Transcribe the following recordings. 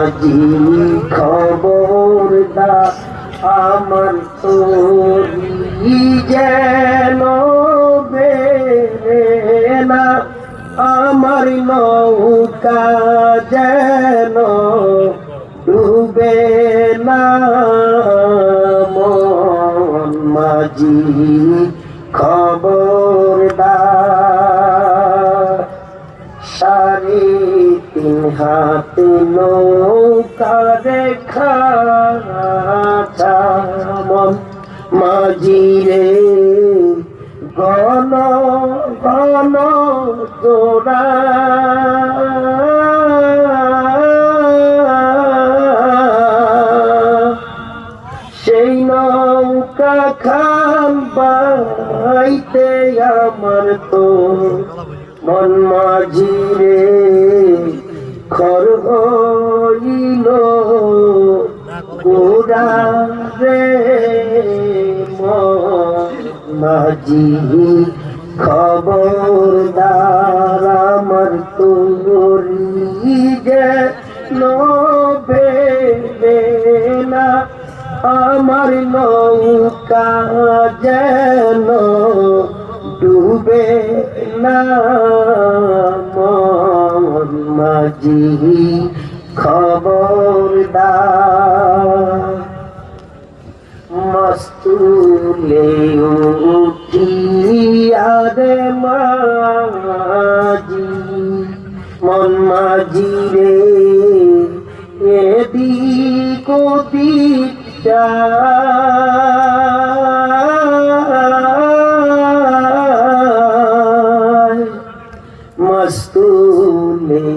মাঝি খবরদার আমার তরি যেন বেরে না, আমার নৌকা যেন ডুবে না। মন মাঝি খবরদার, 3.5 হাত নৌকা দেখা মন মাঝি রে, ঘন ঘন তোরা সেই নৌকা খান বাইতে আমার তো মন মাঝি রে খর হইল গোড়া রে। মন মাঝি খবরদার আমার তরি যেন বেরে না, আমার নৌকা যেন ডুবে না। মন মাঝি খবরদার, মস্তুলে উঠিয়া রে মাঝি, মন মাঝি রে এদিক ওদিক যায়, মস্তুলে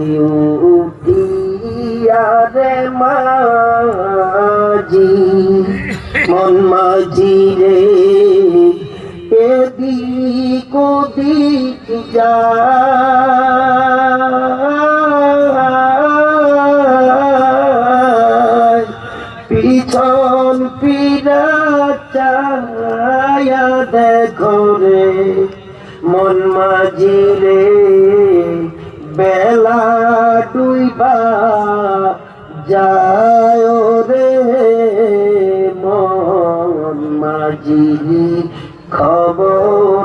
উঠিয়া রে মাঝি, মন মাঝি রে এদিক ওদিক যায়, পিছন ফিরা চায়া দেখো রে মন মাঝি রে, বেলা ডুইবা যায় রে। মন মাঝি খবর